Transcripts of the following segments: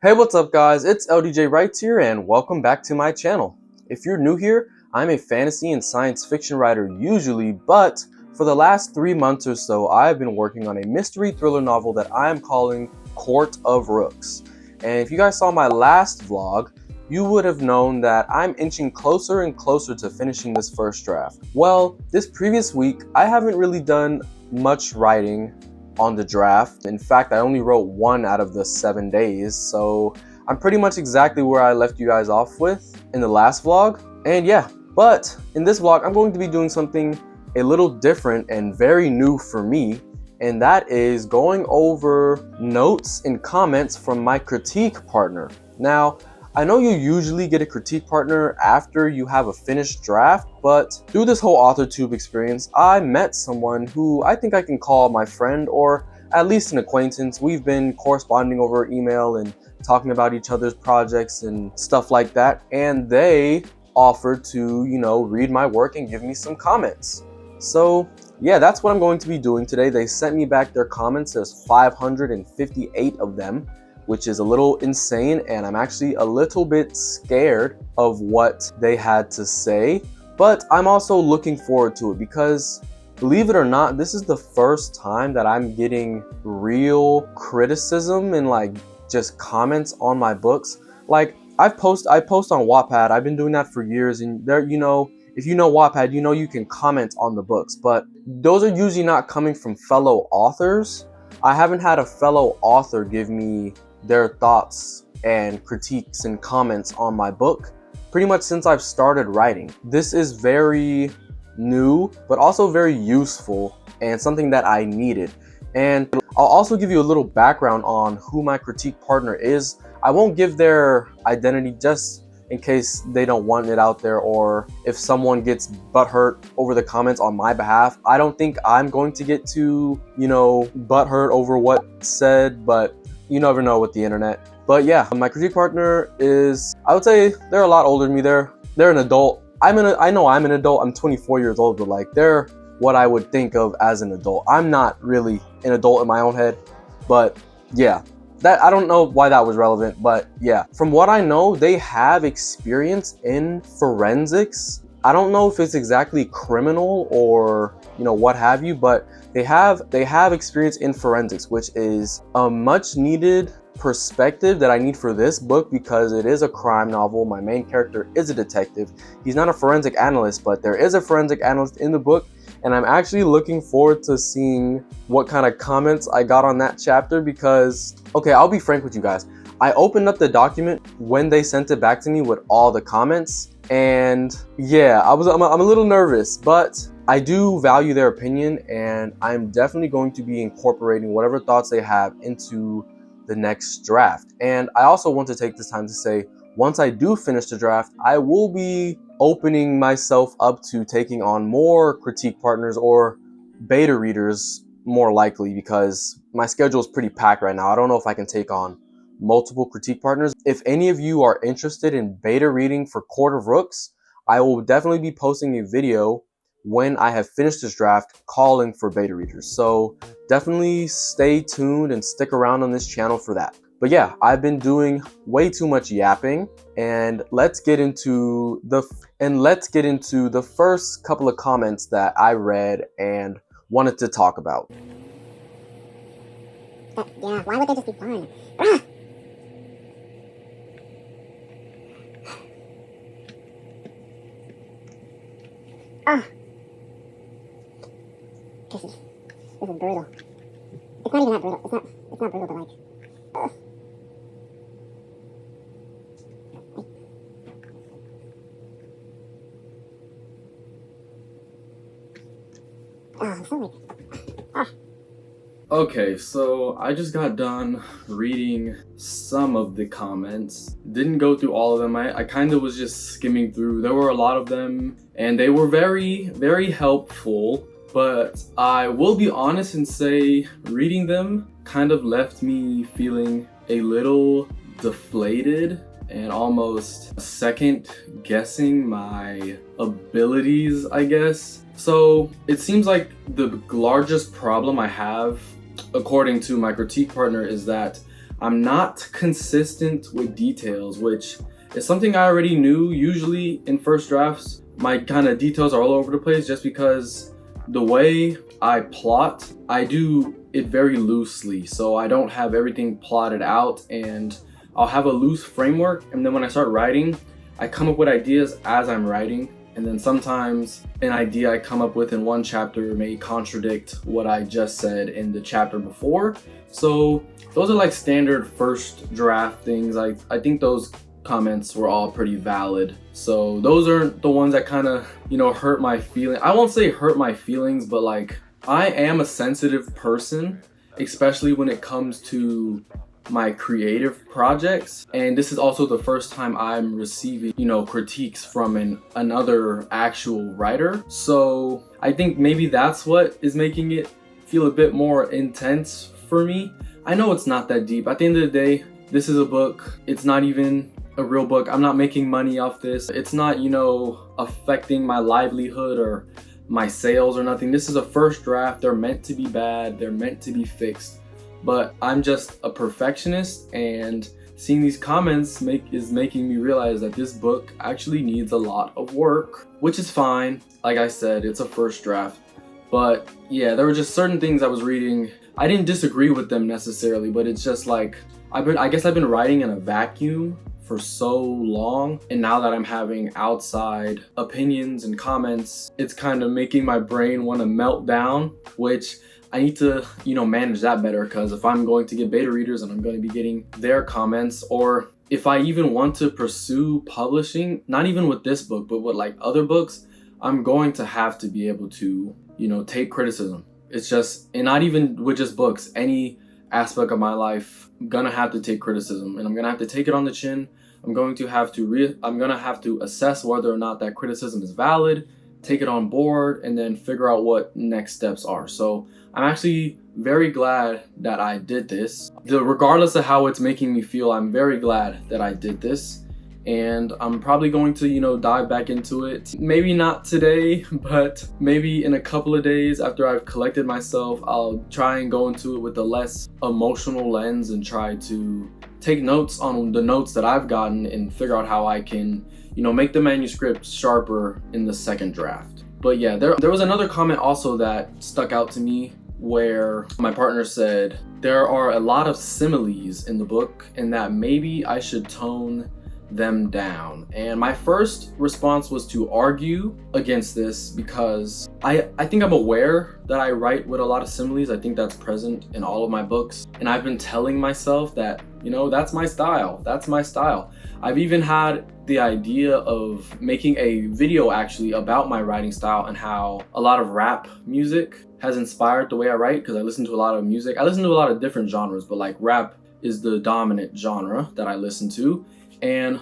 Hey, what's up guys? It's LDJ Writes here and welcome back to my channel. If you're new here, I'm a fantasy and science fiction writer usually, but for the last 3 months or so, I've been working on a mystery thriller novel that I'm calling Court of Rooks. And if you guys saw my last vlog, you would have known that I'm inching closer and closer to finishing this first draft. Well, this previous week, I haven't really done much writing on the draft. In fact, I only wrote 1 out of the 7 days, so I'm pretty much exactly where I left you guys off with in the last vlog. And yeah, but in this vlog, I'm going to be doing something a little different and very new for me, and that is going over notes and comments from my critique partner. Now, I know you usually get a critique partner after you have a finished draft, but through this whole AuthorTube experience, I met someone who I think I can call my friend or at least an acquaintance. We've been corresponding over email and talking about each other's projects and stuff like that, and they offered to, read my work and give me some comments. So yeah, that's what I'm going to be doing today. They sent me back their comments. There's 558 of them, which is a little insane, and I'm actually a little bit scared of what they had to say, but I'm also looking forward to it because, believe it or not, this is the first time that I'm getting real criticism and just comments on my books. I post on Wattpad. I've been doing that for years, and there, if you know Wattpad, you can comment on the books, but those are usually not coming from fellow authors. I haven't had a fellow author give me their thoughts and critiques and comments on my book pretty much since I've started writing. This is very new, but also very useful and something that I needed. And I'll also give you a little background on who my critique partner is. I won't give their identity just in case they don't want it out there, or if someone gets butthurt over the comments on my behalf. I don't think I'm going to get too, butthurt over what's said, but you never know with the internet. But yeah, my critique partner is, I would say they're a lot older than me. They're an adult. I know I'm an adult. I'm 24 years old, but they're what I would think of as an adult. I'm not really an adult in my own head, but yeah. That, I don't know why that was relevant, but yeah. From what I know, they have experience in forensics. I don't know if it's exactly criminal or, what have you, but they have experience in forensics, which is a much needed perspective that I need for this book because it is a crime novel. My main character is a detective. He's not a forensic analyst, but there is a forensic analyst in the book. And I'm actually looking forward to seeing what kind of comments I got on that chapter because, okay, I'll be frank with you guys. I opened up the document when they sent it back to me with all the comments, and yeah, I'm a little nervous, but I do value their opinion, and I'm definitely going to be incorporating whatever thoughts they have into the next draft. And I also want to take this time to say, once I do finish the draft, I will be opening myself up to taking on more critique partners or beta readers, more likely, because my schedule is pretty packed right now. I don't know if I can take on multiple critique partners. If any of you are interested in beta reading for Court of Rooks, I will definitely be posting a video when I have finished this draft calling for beta readers. So definitely stay tuned and stick around on this channel for that. But yeah, I've been doing way too much yapping, and let's get into the first couple of comments that I read and wanted to talk about. Yeah, why would there just be one? Ah! This is brutal. It's not even that brutal. It's not brutal, but I'm sorry. Okay, so I just got done reading some of the comments. Didn't go through all of them. I kind of was just skimming through. There were a lot of them, and they were very, very helpful. But I will be honest and say reading them kind of left me feeling a little deflated and almost second guessing my abilities, I guess. So it seems like the largest problem I have, according to my critique partner, is that I'm not consistent with details, which is something I already knew. Usually in first drafts, my kind of details are all over the place just because the way I plot, I do it very loosely. So I don't have everything plotted out, and I'll have a loose framework. And then when I start writing, I come up with ideas as I'm writing. And then sometimes an idea I come up with in one chapter may contradict what I just said in the chapter before. So those are like standard first draft things. I think those comments were all pretty valid. So those aren't the ones that kind of, hurt my feelings. I won't say hurt my feelings, but like, I am a sensitive person, especially when it comes to my creative projects. And this is also the first time I'm receiving, critiques from another actual writer. So I think maybe that's what is making it feel a bit more intense for me. I know it's not that deep. At the end of the day, this is a book. It's not even a real book. I'm not making money off this. It's not, affecting my livelihood or my sales or nothing. This is a first draft. They're meant to be bad. They're meant to be fixed. But I'm just a perfectionist, and seeing these comments is making me realize that this book actually needs a lot of work, which is fine. Like I said, it's a first draft. But yeah, there were just certain things I was reading. I didn't disagree with them necessarily, but it's just like, I guess I've been writing in a vacuum for so long, and now that I'm having outside opinions and comments, it's kind of making my brain want to melt down, which I need to, manage that better, because if I'm going to get beta readers and I'm going to be getting their comments, or if I even want to pursue publishing, not even with this book, but with like other books, I'm going to have to be able to, take criticism. It's just, and not even with just books, any aspect of my life, I'm gonna have to take criticism, and I'm gonna have to take it on the chin. I'm going to have to assess whether or not that criticism is valid, take it on board, and then figure out what next steps are. So I'm actually very glad that I did this. Regardless of how it's making me feel, I'm very glad that I did this. And I'm probably going to, dive back into it. Maybe not today, but maybe in a couple of days after I've collected myself, I'll try and go into it with a less emotional lens and try to take notes on the notes that I've gotten and figure out how I can, make the manuscript sharper in the second draft. But yeah, there was another comment also that stuck out to me, where my partner said there are a lot of similes in the book and that maybe I should tone them down. And my first response was to argue against this, because I think I'm aware that I write with a lot of similes. I think that's present in all of my books, and I've been telling myself that, that's my style. I've even had the idea of making a video actually about my writing style and how a lot of rap music has inspired the way I write, because I listen to a lot of music. I listen to a lot of different genres, but like rap is the dominant genre that I listen to. And,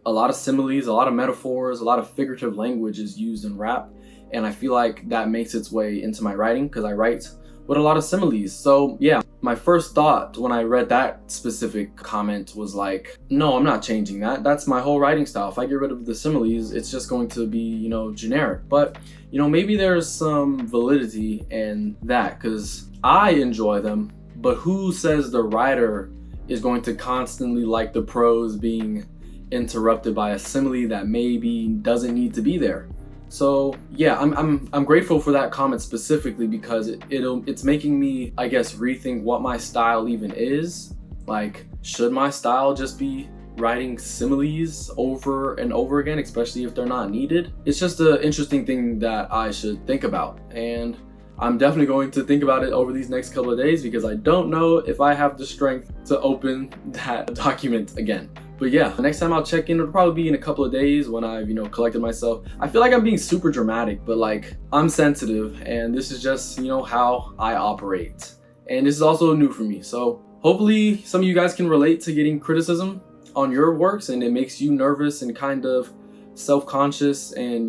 a lot of similes, a lot of metaphors, a lot of figurative language is used in rap. And I feel like that makes its way into my writing, because I write with a lot of similes. So yeah, my first thought when I read that specific comment was like, no, I'm not changing that. That's my whole writing style. If I get rid of the similes, it's just going to be, generic. But, maybe there's some validity in that, because I enjoy them. But who says the writer is going to constantly like the prose being interrupted by a simile that maybe doesn't need to be there? So yeah, I'm grateful for that comment specifically, because it's making me, I guess, rethink what my style even is. Like, should my style just be writing similes over and over again, especially if they're not needed? It's just an interesting thing that I should think about, and I'm definitely going to think about it over these next couple of days, because I don't know if I have the strength to open that document again. But yeah, the next time I'll check in, it'll probably be in a couple of days when I've, collected myself. I feel like I'm being super dramatic, but like, I'm sensitive, and this is just, how I operate. And this is also new for me. So hopefully some of you guys can relate to getting criticism on your works, and it makes you nervous and kind of self-conscious and,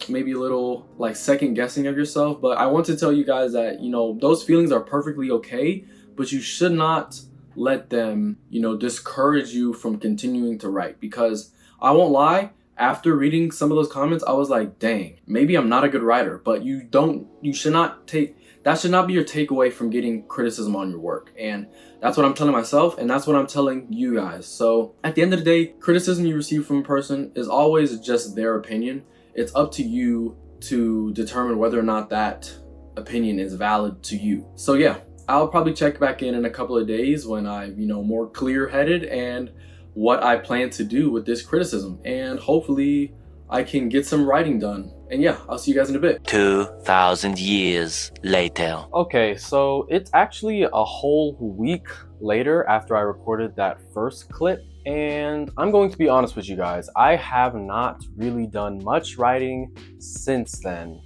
maybe a little like second guessing of yourself. But I want to tell you guys that, those feelings are perfectly okay, but you should not let them, discourage you from continuing to write. Because I won't lie, after reading some of those comments, I was like, dang, maybe I'm not a good writer. But you should not take, that should not be your takeaway from getting criticism on your work. And that's what I'm telling myself, and that's what I'm telling you guys. So at the end of the day, criticism you receive from a person is always just their opinion. It's up to you to determine whether or not that opinion is valid to you. So yeah, I'll probably check back in a couple of days when I'm, more clear-headed and what I plan to do with this criticism, and hopefully I can get some writing done. And yeah, I'll see you guys in a bit. 2,000 years later. Okay, so it's actually a whole week later after I recorded that first clip, and I'm going to be honest with you guys, I have not really done much writing since then.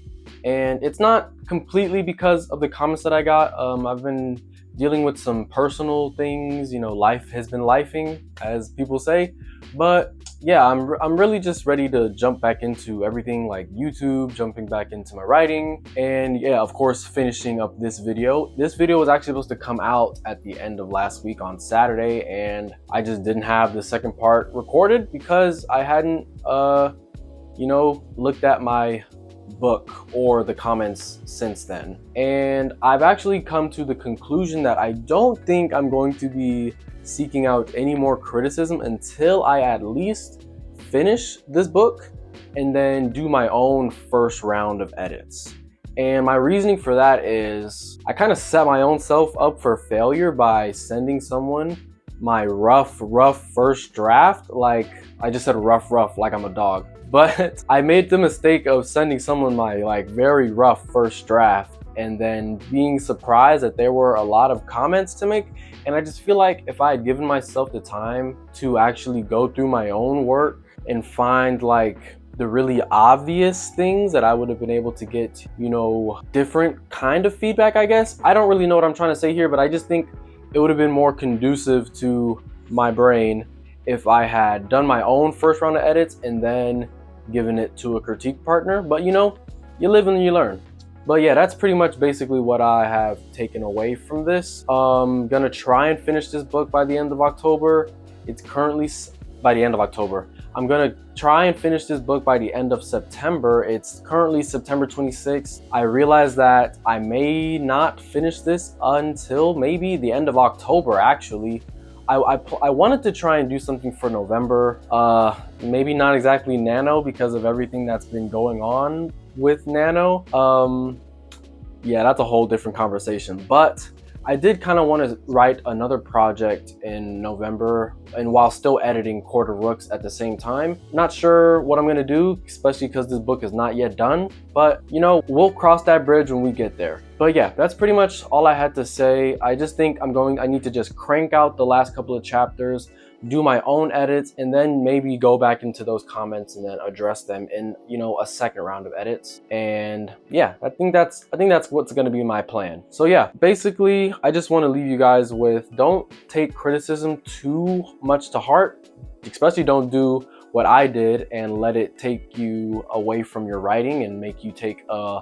And it's not completely because of the comments that I got. I've been dealing with some personal things, life has been lifing, as people say. But yeah, I'm really just ready to jump back into everything like YouTube, jumping back into my writing, and yeah, of course, finishing up this video. This video was actually supposed to come out at the end of last week on Saturday, and I just didn't have the second part recorded because I hadn't, looked at my book or the comments since then. And I've actually come to the conclusion that I don't think I'm going to be seeking out any more criticism until I at least finish this book and then do my own first round of edits. And my reasoning for that is I kind of set my own self up for failure by sending someone my rough first draft. Like, I just said rough like I'm a dog. But I made the mistake of sending someone my very rough first draft and then being surprised that there were a lot of comments to make. And I just feel like if I had given myself the time to actually go through my own work and find the really obvious things, that I would have been able to get, different kind of feedback, I guess. I don't really know what I'm trying to say here, but I just think it would have been more conducive to my brain if I had done my own first round of edits and then given it to a critique partner. But you live and you learn. But yeah, that's pretty much basically what I have taken away from this. I'm gonna try and finish this book by the end of October. It's currently by the end of October. I'm gonna try and finish this book by the end of September. It's currently September 26th. I realize that I may not finish this until maybe the end of October, actually. I wanted to try and do something for November. Maybe not exactly Nano because of everything that's been going on with Nano. Yeah, that's a whole different conversation. But I did kind of want to write another project in November, and while still editing Quarter Rooks at the same time. Not sure what I'm going to do, especially because this book is not yet done. But, we'll cross that bridge when we get there. But yeah, that's pretty much all I had to say. I just think I need to just crank out the last couple of chapters, do my own edits, and then maybe go back into those comments and then address them in, a second round of edits. And yeah, I think that's what's going to be my plan. So yeah, basically, I just want to leave you guys with, don't take criticism too much to heart, especially don't do what I did and let it take you away from your writing and make you take a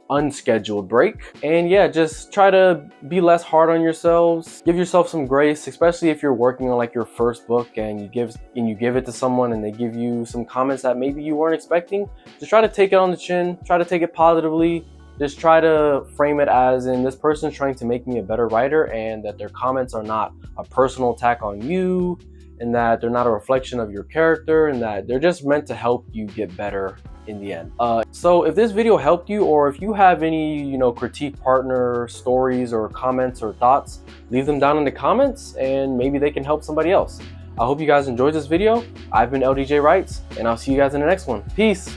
unscheduled break. And yeah, just try to be less hard on yourselves. Give yourself some grace, especially if you're working on your first book and you give it to someone and they give you some comments that maybe you weren't expecting. Just try to take it on the chin, try to take it positively. Just try to frame it as in, this person's trying to make me a better writer, and that their comments are not a personal attack on you, and that they're not a reflection of your character, and that they're just meant to help you get better in the end. So if this video helped you, or if you have any, critique partner stories or comments or thoughts, leave them down in the comments and maybe they can help somebody else. I hope you guys enjoyed this video. I've been LDJ Writes, and I'll see you guys in the next one. Peace.